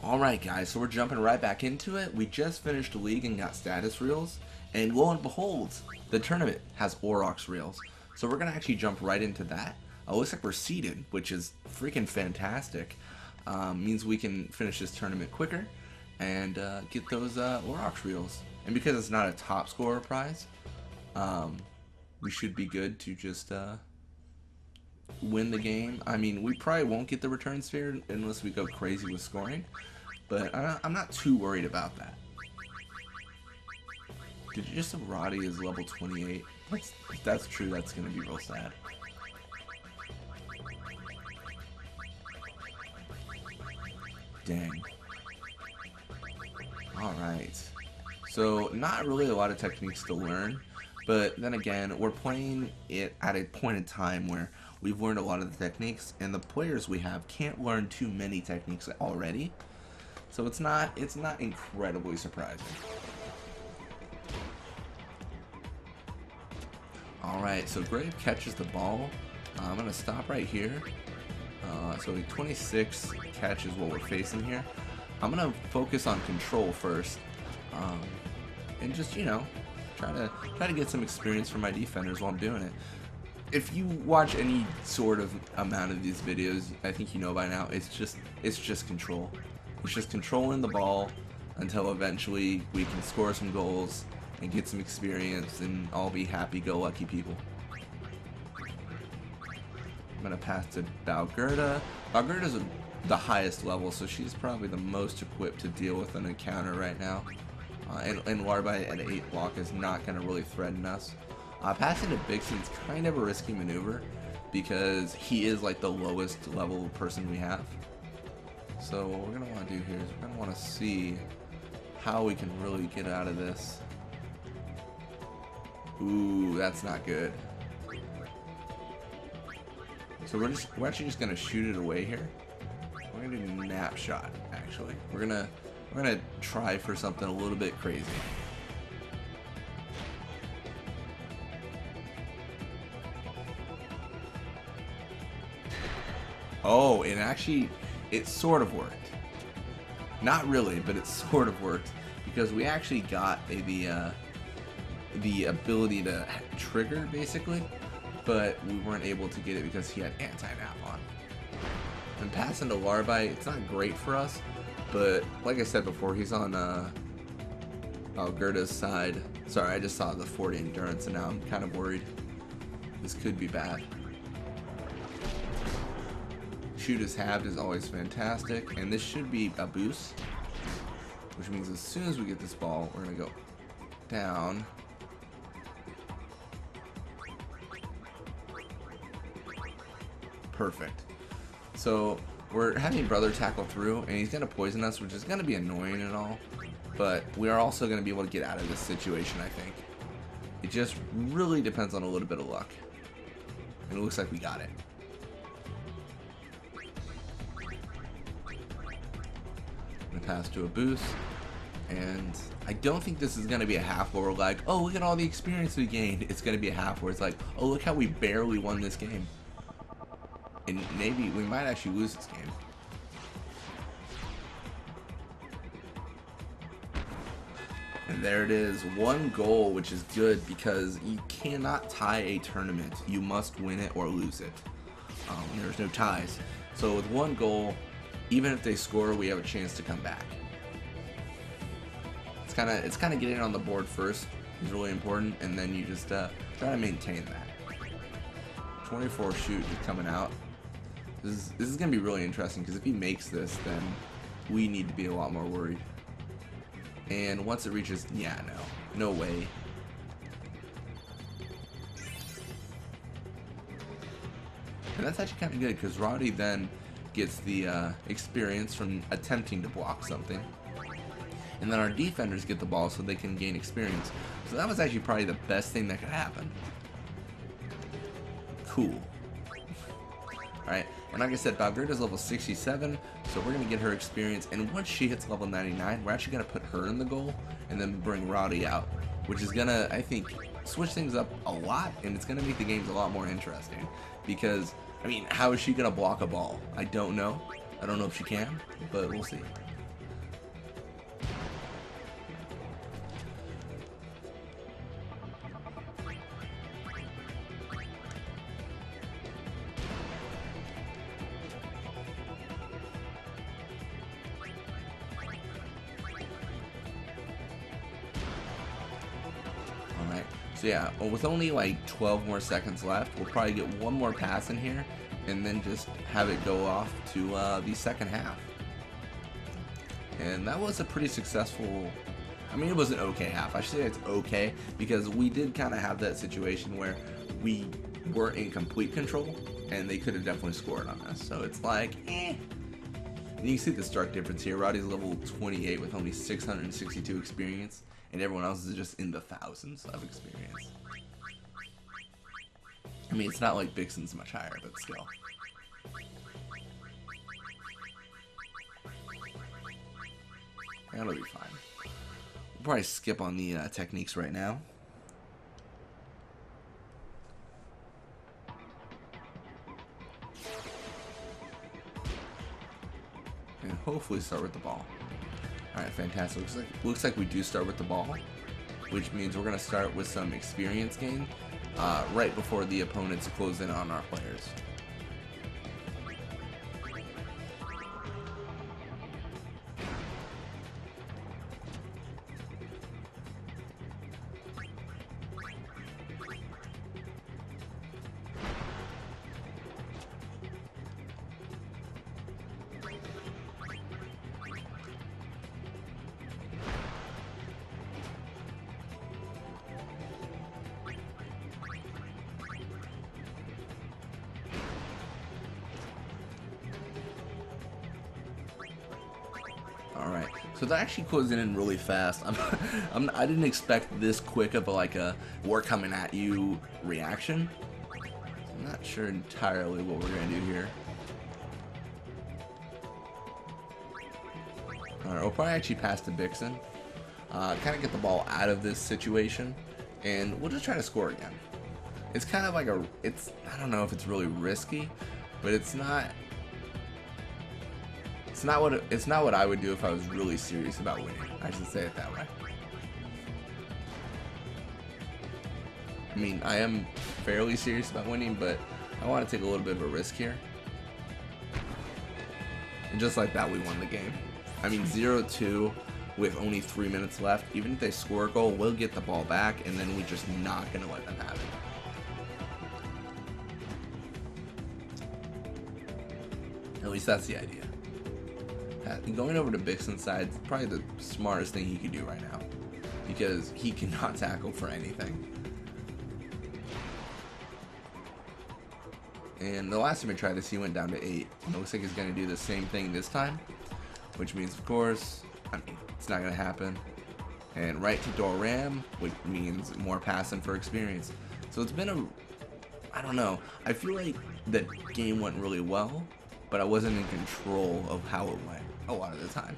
Alright guys, so we're jumping right back into it. We just finished a league and got status reels, and lo and behold, the tournament has Aurochs Reels. So we're going to actually jump right into that. Looks like we're seeded, which is freaking fantastic. Means we can finish this tournament quicker and get those Aurochs Reels. And because it's not a top scorer prize, we should be good to just win the game. I mean, we probably won't get the return sphere unless we go crazy with scoring, but I'm not too worried about that. Did you just say Roddy is level 28? If that's true, that's going to be real sad. Dang. Alright. So, not really a lot of techniques to learn, but then again, we're playing it at a point in time where we've learned a lot of the techniques, and the players we have can't learn too many techniques already. So it's not incredibly surprising. Alright, so Grave catches the ball. I'm going to stop right here. So a 26 catch is what we're facing here. I'm going to focus on control first. And just, you know, try to get some experience for my defenders while I'm doing it. If you watch any sort of amount of these videos, I think you know by now, it's just control. It's just controlling the ball until eventually we can score some goals and get some experience and all be happy-go-lucky people. I'm going to pass to Valgerda. Valgerda's the highest level, so she's probably the most equipped to deal with an encounter right now. And Larby at 8 block is not going to really threaten us. Passing to Bixen's kind of a risky maneuver because he is like the lowest level person we have. So what we're going to want to do here is we're going to want to see how we can really get out of this. Ooh, that's not good. So we're actually just gonna shoot it away here. We're gonna do nap shot. Actually, we're gonna try for something a little bit crazy. Oh, it sort of worked. Not really, but it sort of worked because we actually got the ability to trigger basically, but we weren't able to get it because he had anti-nap on. And passing to Larby, it's not great for us, but like I said before, he's on Gerda's side. Sorry, I just saw the 40 endurance and now I'm kind of worried. This could be bad. Shoot is halved is always fantastic, and this should be a boost, which means as soon as we get this ball, we're gonna go down. Perfect. So we're having Brother tackle through, and he's gonna poison us, which is gonna be annoying and all, but we are also gonna be able to get out of this situation, I think. It just really depends on a little bit of luck, and it looks like we got it. I'm gonna pass to a boost, and I don't think this is gonna be a half where we're like, oh, look at all the experience we gained. It's gonna be a half where it's like, oh, look how we barely won this game. And maybe we might actually lose this game. And there it is, 1 goal, which is good because you cannot tie a tournament. You must win it or lose it. There's no ties. So with 1 goal, even if they score, we have a chance to come back. It's kind of getting on the board first is really important, and then you just try to maintain that. 24 shoot is coming out. This is going to be really interesting because if he makes this, then we need to be a lot more worried. And once it reaches, yeah, no way. And that's actually kind of good because Roddy then gets the experience from attempting to block something. And then our defenders get the ball so they can gain experience. So that was actually probably the best thing that could happen. Cool. Alright, and like I said, Valgerda's level 67, so we're going to get her experience, and once she hits level 99, we're actually going to put her in the goal, and then bring Roddy out, which is going to, I think, switch things up a lot, and it's going to make the games a lot more interesting, because, I mean, how is she going to block a ball? I don't know. I don't know if she can, but we'll see. So yeah, with only like 12 more seconds left, we'll probably get one more pass in here, and then just have it go off to the second half. And that was a pretty successful, I mean, it was an okay half. I should say it's okay, because we did kind of have that situation where we were in complete control, and they could have definitely scored on us. So it's like, eh. And you can see the stark difference here. Roddy's level 28 with only 662 experience, and everyone else is just in the thousands of experience. I mean, it's not like Vixen's much higher, but still. That'll be fine. We'll probably skip on the techniques right now. And hopefully start with the ball. Alright, fantastic. Looks like we do start with the ball, which means we're going to start with some experience gain right before the opponents close in on our players. Alright, so that actually closing in really fast. I didn't expect this quick of a we're coming at you reaction. I'm not sure entirely what we're going to do here. Alright, we'll probably actually pass to Vixen. Kind of get the ball out of this situation, and we'll just try to score again. It's kind of like I don't know if it's really risky, but it's not what I would do if I was really serious about winning. I should say it that way. I mean, I am fairly serious about winning, but I want to take a little bit of a risk here. And just like that, we won the game. I mean, 0-2 with only 3 minutes left. Even if they score a goal, we'll get the ball back, and then we're just not going to let them have it. At least that's the idea. Going over to Vixen's side is probably the smartest thing he could do right now, because he cannot tackle for anything. And the last time I tried this, he went down to 8. It looks like he's going to do the same thing this time, which means, of course, I mean, it's not going to happen. And right to Doram, which means more passing for experience. So it's been I don't know. I feel like that game went really well, but I wasn't in control of how it went a lot of the time.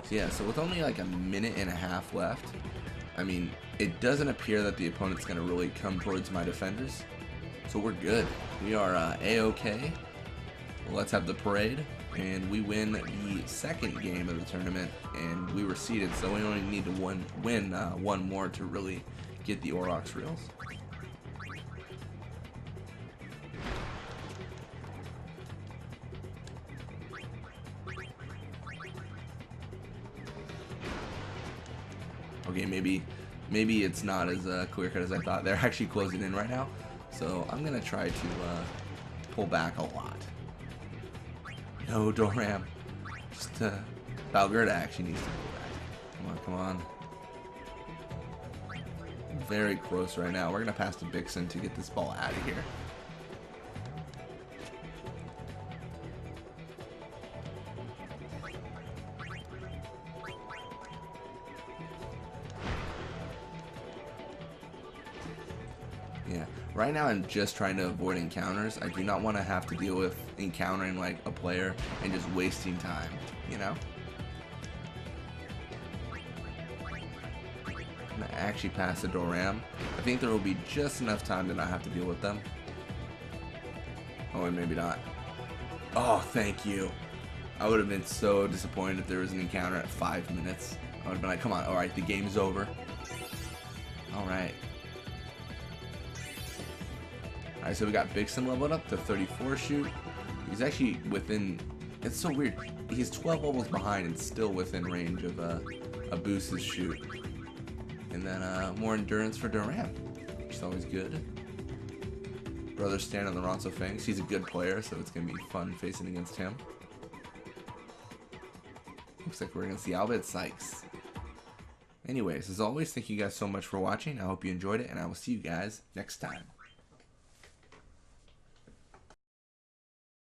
Yeah, so with only like a minute and a half left, I mean, it doesn't appear that the opponent's going to really come towards my defenders. So we're good. We are A-OK. Let's have the parade. And we win the second game of the tournament, and we were seeded, so we only need to win one more to really get the Aurochs Reels. Okay, maybe it's not as clear cut as I thought. They're actually closing in right now, so I'm gonna try to pull back a lot. No, Doram. Just Valgerda actually needs to pull back. Come on, come on. Very close right now. We're gonna pass to Vixen to get this ball out of here. Yeah, right now I'm just trying to avoid encounters. I do not want to have to deal with encountering like a player and just wasting time, you know? And I actually pass the Doram. I think there will be just enough time to not have to deal with them. Oh, and maybe not. Oh, thank you. I would have been so disappointed if there was an encounter at 5 minutes. I would have been like, come on, alright, the game's over. Alright. Alright, so we got Big Sim leveled up to 34 shoot. He's actually within... It's so weird. He's 12 levels behind and still within range of a Boost's shoot. And then more endurance for Duran, which is always good. Brother Stan on the Ronso Fangs. He's a good player, so it's going to be fun facing against him. Looks like we're going to see Albert Sykes. Anyways, as always, thank you guys so much for watching. I hope you enjoyed it, and I will see you guys next time.